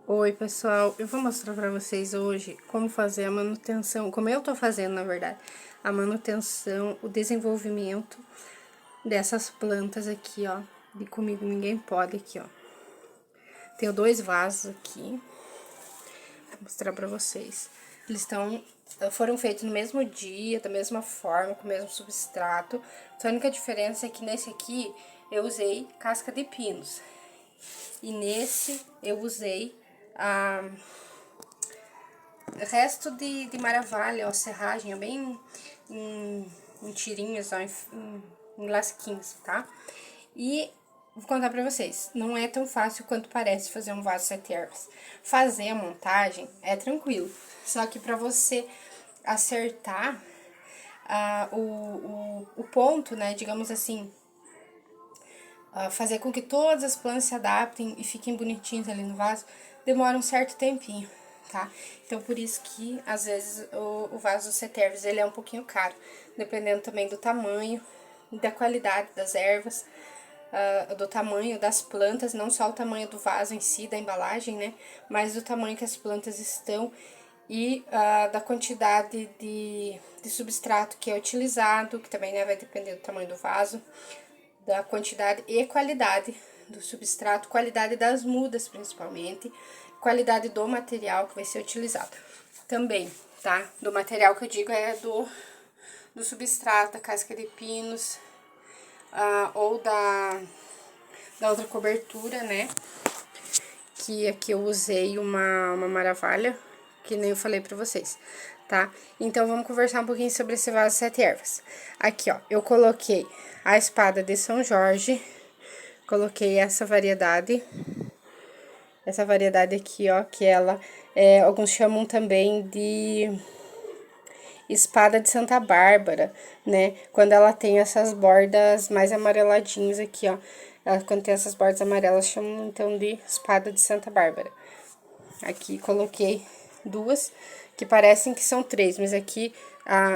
Oi pessoal, eu vou mostrar pra vocês hoje como fazer a manutenção, como eu tô fazendo na verdade, a manutenção, o desenvolvimento dessas plantas aqui, ó, de Comigo Ninguém Pode aqui, ó. Tenho dois vasos aqui, vou mostrar pra vocês. Eles foram feitos no mesmo dia, da mesma forma, com o mesmo substrato. A única diferença é que nesse aqui eu usei casca de pinos. E nesse eu usei resto de maravalha, ó, serragem, ó, bem em tirinhas, ó, em lasquinhos, tá? E vou contar pra vocês, não é tão fácil quanto parece fazer um vaso 7 ervas. Fazer a montagem é tranquilo, só que pra você acertar o ponto, né, digamos assim, fazer com que todas as plantas se adaptem e fiquem bonitinhas ali no vaso, demora um certo tempinho, tá? Então, por isso que, às vezes, o vaso Cetervis, ele é um pouquinho caro, dependendo também do tamanho e da qualidade das ervas, do tamanho das plantas, não só o tamanho do vaso em si, da embalagem, né? Mas do tamanho que as plantas estão e da quantidade de substrato que é utilizado, que também, né, vai depender do tamanho do vaso, da quantidade e qualidade do substrato, qualidade das mudas principalmente, qualidade do material que vai ser utilizado. Também, tá? Do material que eu digo é do substrato, da casca de pinos, ou da outra cobertura, né? Que aqui eu usei uma maravilha, que nem eu falei pra vocês, tá? Então, vamos conversar um pouquinho sobre esse vaso 7 ervas. Aqui, ó, eu coloquei a espada de São Jorge, coloquei essa variedade aqui, ó, que ela, alguns chamam também de espada de Santa Bárbara, né? Quando ela tem essas bordas mais amareladinhas aqui, ó. Quando tem essas bordas amarelas, chamam então de espada de Santa Bárbara. Aqui coloquei duas, que parecem que são três, mas aqui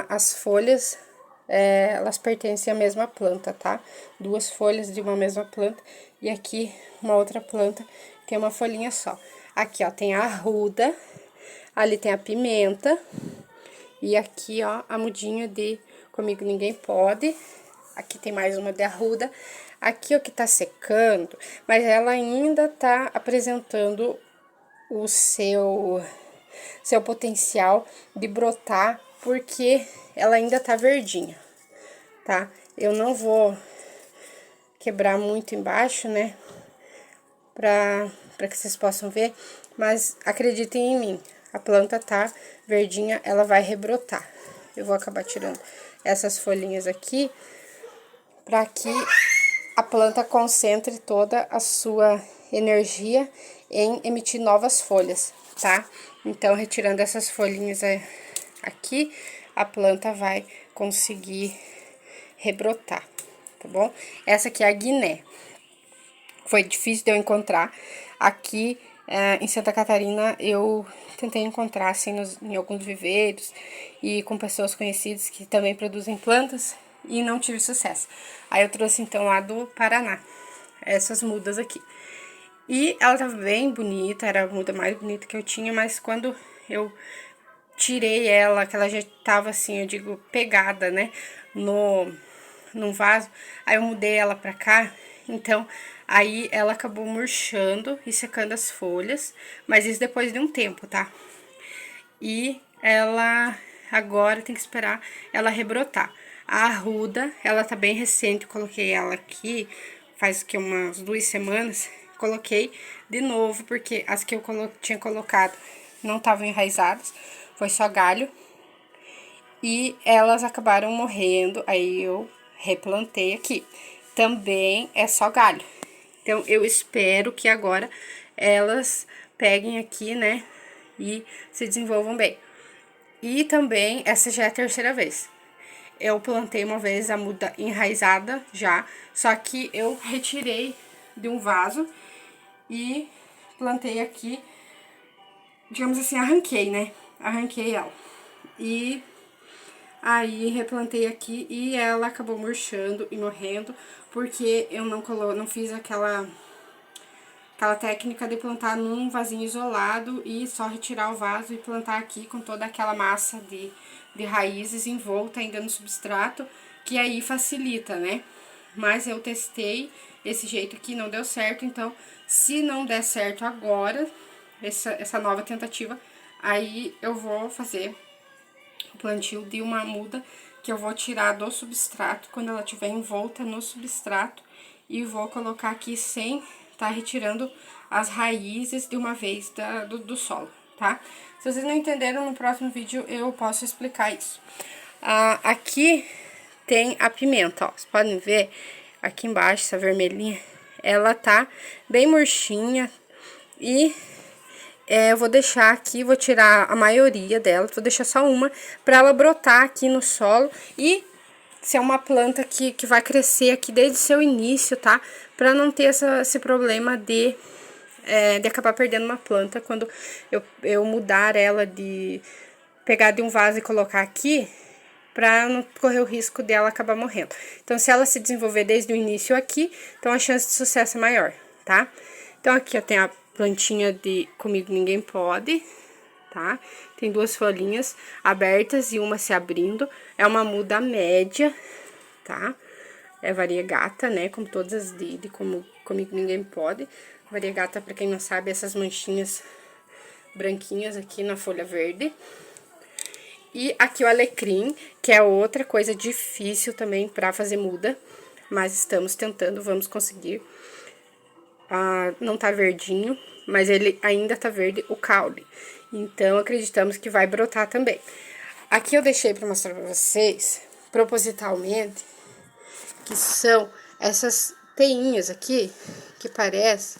as folhas, elas pertencem à mesma planta, tá? Duas folhas de uma mesma planta, e aqui uma outra planta tem uma folhinha só. Aqui, ó, tem a arruda, ali tem a pimenta, e aqui, ó, a mudinha de Comigo Ninguém Pode. Aqui tem mais uma de arruda. Aqui, ó, que tá secando, mas ela ainda tá apresentando o seu potencial de brotar, porque ela ainda tá verdinha, tá? Eu não vou quebrar muito embaixo, né? Pra que vocês possam ver, mas acreditem em mim, a planta tá verdinha, ela vai rebrotar. Eu vou acabar tirando essas folhinhas aqui, pra que a planta concentre toda a sua energia em emitir novas folhas, tá? Então, retirando essas folhinhas aqui, a planta vai conseguir rebrotar, tá bom? Essa aqui é a Guiné. Foi difícil de eu encontrar. Aqui em Santa Catarina, eu tentei encontrar, assim, em alguns viveiros e com pessoas conhecidas que também produzem plantas e não tive sucesso. Aí eu trouxe, então, lá do Paraná, essas mudas aqui. E ela tava bem bonita, era a muda mais bonita que eu tinha, mas quando eu tirei ela, que ela já tava assim, eu digo, pegada, né, num vaso, aí eu mudei ela pra cá, então, aí ela acabou murchando e secando as folhas, mas isso depois de um tempo, tá? E ela agora tem que esperar ela rebrotar. A arruda, ela tá bem recente, eu coloquei ela aqui faz que umas 2 semanas, coloquei de novo, porque as que eu tinha colocado não estavam enraizadas, foi só galho, e elas acabaram morrendo, aí eu replantei aqui. Também é só galho. Então, eu espero que agora elas peguem aqui, né, e se desenvolvam bem. E também, essa já é a terceira vez. Eu plantei uma vez a muda enraizada já, só que eu retirei de um vaso e plantei aqui, digamos assim, arranquei, né? Arranquei ela. E aí replantei aqui e ela acabou murchando e morrendo, porque eu não fiz aquela técnica de plantar num vasinho isolado e só retirar o vaso e plantar aqui com toda aquela massa de raízes envolta ainda no substrato, que aí facilita, né? Mas eu testei esse jeito aqui, não deu certo, então se não der certo agora, essa nova tentativa, aí eu vou fazer o plantio de uma muda que eu vou tirar do substrato, quando ela estiver envolta no substrato, e vou colocar aqui sem tá retirando as raízes de uma vez do solo, tá? Se vocês não entenderam, no próximo vídeo eu posso explicar isso. Aqui tem a pimenta, ó, vocês podem ver aqui embaixo, essa vermelhinha, ela tá bem murchinha e eu vou deixar aqui, vou tirar a maioria dela, vou deixar só uma pra ela brotar aqui no solo e se é uma planta que vai crescer aqui desde o seu início, tá? Pra não ter esse problema de acabar perdendo uma planta quando eu mudar ela de pegar de um vaso e colocar aqui, pra não correr o risco dela acabar morrendo. Então, se ela se desenvolver desde o início aqui, então a chance de sucesso é maior, tá? Então, aqui eu tenho a plantinha de Comigo Ninguém Pode, tá? Tem duas folhinhas abertas e uma se abrindo. É uma muda média, tá? É variegata, né? Como todas as Comigo Ninguém Pode. Variegata, pra quem não sabe, essas manchinhas branquinhas aqui na folha verde. E aqui o alecrim, que é outra coisa difícil também pra fazer muda. Mas estamos tentando, vamos conseguir. Não tá verdinho, mas ele ainda tá verde, o caule. Então, acreditamos que vai brotar também. Aqui eu deixei pra mostrar pra vocês, propositalmente, que são essas teinhas aqui, que parece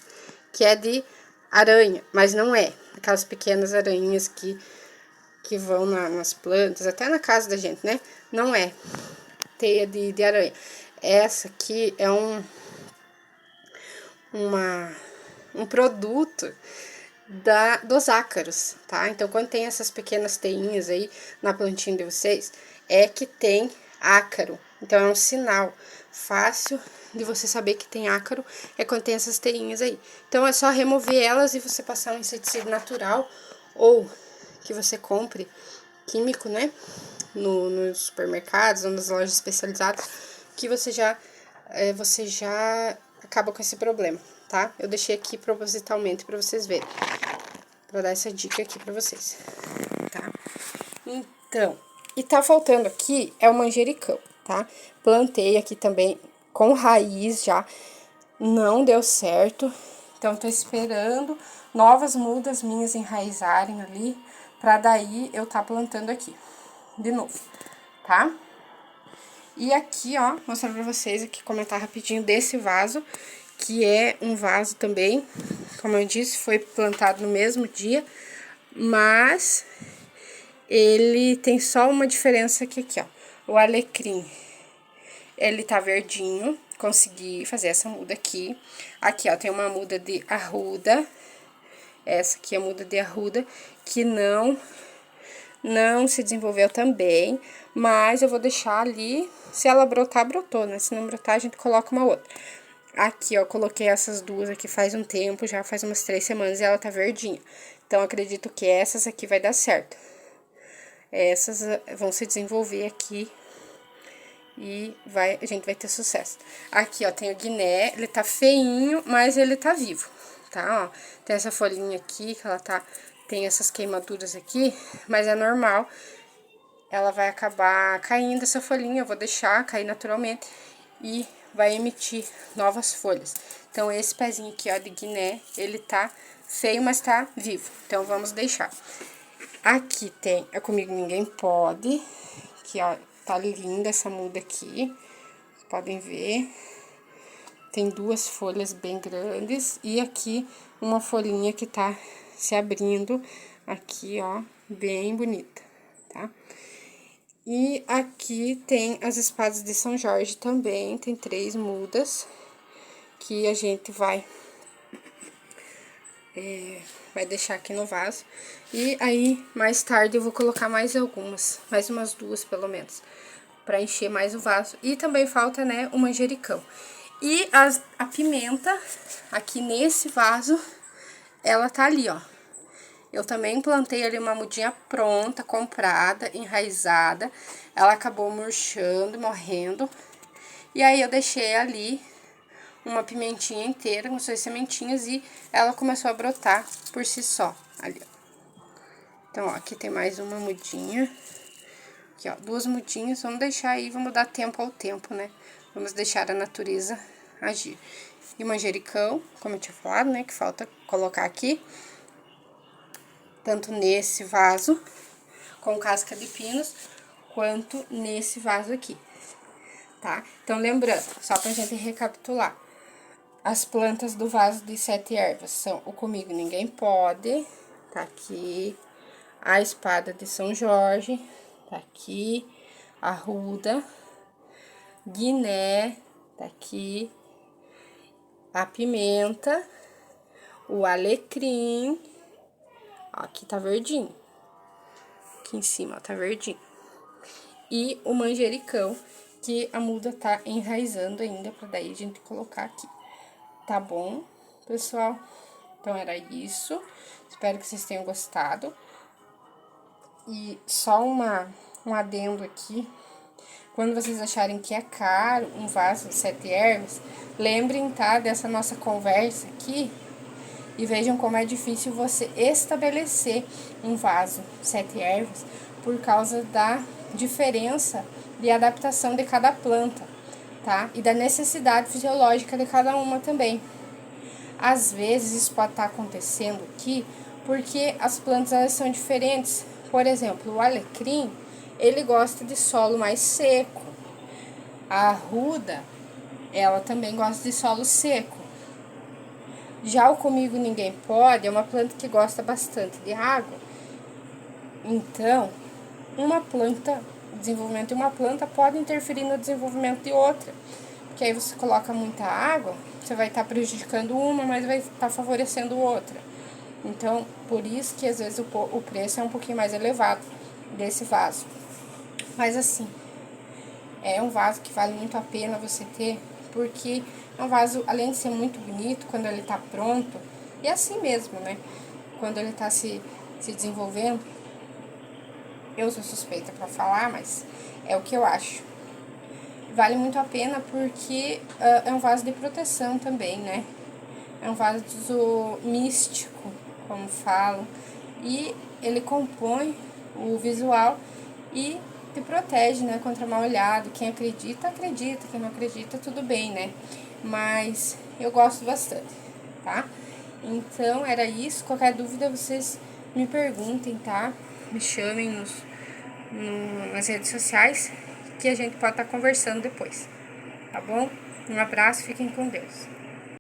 que é de aranha, mas não é. Aquelas pequenas aranhas que vão nas plantas, até na casa da gente, né? Não é teia de aranha. Essa aqui é um produto dos ácaros, tá? Então, quando tem essas pequenas teinhas aí na plantinha de vocês, é que tem ácaro. Então, é um sinal fácil de você saber que tem ácaro, é quando tem essas teinhas aí. Então, é só remover elas e você passar um inseticida natural, ou que você compre químico, né? Nos supermercados ou nas lojas especializadas, que você já acaba com esse problema, tá? Eu deixei aqui propositalmente pra vocês verem, pra dar essa dica aqui pra vocês, tá? Então, e tá faltando aqui é o manjericão, tá? Plantei aqui também com raiz já, não deu certo, então tô esperando novas mudas minhas enraizarem ali, pra daí eu tá plantando aqui, de novo, tá? E aqui, ó, mostrar pra vocês aqui, comentar rapidinho desse vaso, que é um vaso também, como eu disse, foi plantado no mesmo dia, mas ele tem só uma diferença aqui, ó. O alecrim, ele tá verdinho, consegui fazer essa muda aqui. Aqui, ó, tem uma muda de arruda, essa aqui é a muda de arruda, que não se desenvolveu também, mas eu vou deixar ali, se ela brotar, brotou, né? Se não brotar, a gente coloca uma outra. Aqui, ó, coloquei essas duas aqui faz um tempo, já faz umas 3 semanas e ela tá verdinha. Então, acredito que essas aqui vai dar certo. Essas vão se desenvolver aqui e a gente vai ter sucesso. Aqui, ó, tem o guiné, ele tá feinho, mas ele tá vivo, tá? Ó, tem essa folhinha aqui, que ela tem essas queimaduras aqui, mas é normal. Ela vai acabar caindo essa folhinha, eu vou deixar cair naturalmente e vai emitir novas folhas. Então, esse pezinho aqui, ó, de guiné, ele tá feio, mas tá vivo. Então, vamos deixar. Aqui tem a Comigo Ninguém Pode, que, ó, tá linda essa muda aqui. Vocês podem ver. Tem duas folhas bem grandes e aqui uma folhinha que tá se abrindo aqui, ó, bem bonita, tá? E aqui tem as espadas de São Jorge também, tem 3 mudas, que a gente vai deixar aqui no vaso. E aí, mais tarde, eu vou colocar mais algumas, mais umas 2 pelo menos, pra encher mais o vaso. E também falta, né, o manjericão. E a pimenta, aqui nesse vaso, ela tá ali, ó. Eu também plantei ali uma mudinha pronta, comprada, enraizada. Ela acabou murchando, morrendo. E aí eu deixei ali uma pimentinha inteira com suas sementinhas e ela começou a brotar por si só, ali, ó. Então, ó, aqui tem mais uma mudinha. Aqui, ó, 2 mudinhas. Vamos deixar aí, vamos dar tempo ao tempo, né? Vamos deixar a natureza agir. E o manjericão, como eu tinha falado, né, que falta colocar aqui. Tanto nesse vaso, com casca de pinos, quanto nesse vaso aqui, tá? Então, lembrando, só pra gente recapitular. As plantas do vaso de 7 ervas são o Comigo Ninguém Pode, tá aqui. A espada de São Jorge, tá aqui. A ruda, guiné, tá aqui. A pimenta, o alecrim, ó, aqui tá verdinho. Aqui em cima, ó, tá verdinho. E o manjericão, que a muda tá enraizando ainda, pra daí a gente colocar aqui. Tá bom, pessoal? Então, era isso. Espero que vocês tenham gostado. E só um adendo aqui. Quando vocês acharem que é caro um vaso de 7 ervas, lembrem, tá, dessa nossa conversa aqui. E vejam como é difícil você estabelecer um vaso 7 ervas por causa da diferença de adaptação de cada planta, tá? E da necessidade fisiológica de cada uma também. Às vezes isso pode estar acontecendo aqui porque as plantas elas são diferentes. Por exemplo, o alecrim, ele gosta de solo mais seco. A arruda, ela também gosta de solo seco. Já o Comigo Ninguém Pode é uma planta que gosta bastante de água. Então, uma planta, o desenvolvimento de uma planta pode interferir no desenvolvimento de outra. Porque aí você coloca muita água, você vai estar prejudicando uma, mas vai estar favorecendo outra. Então, por isso que às vezes o preço é um pouquinho mais elevado desse vaso. Mas assim, é um vaso que vale muito a pena você ter, porque é um vaso, além de ser muito bonito, quando ele tá pronto, e assim mesmo, né? Quando ele tá se desenvolvendo, eu sou suspeita pra falar, mas é o que eu acho. Vale muito a pena porque é um vaso de proteção também, né? É um vaso místico, como falam, e ele compõe o visual e te protege, né, contra mal olhado. Quem acredita, acredita, quem não acredita, tudo bem, né? Mas eu gosto bastante, tá? Então, era isso. Qualquer dúvida, vocês me perguntem, tá? Me chamem nas redes sociais, que a gente pode estar conversando depois, tá bom? Um abraço, fiquem com Deus.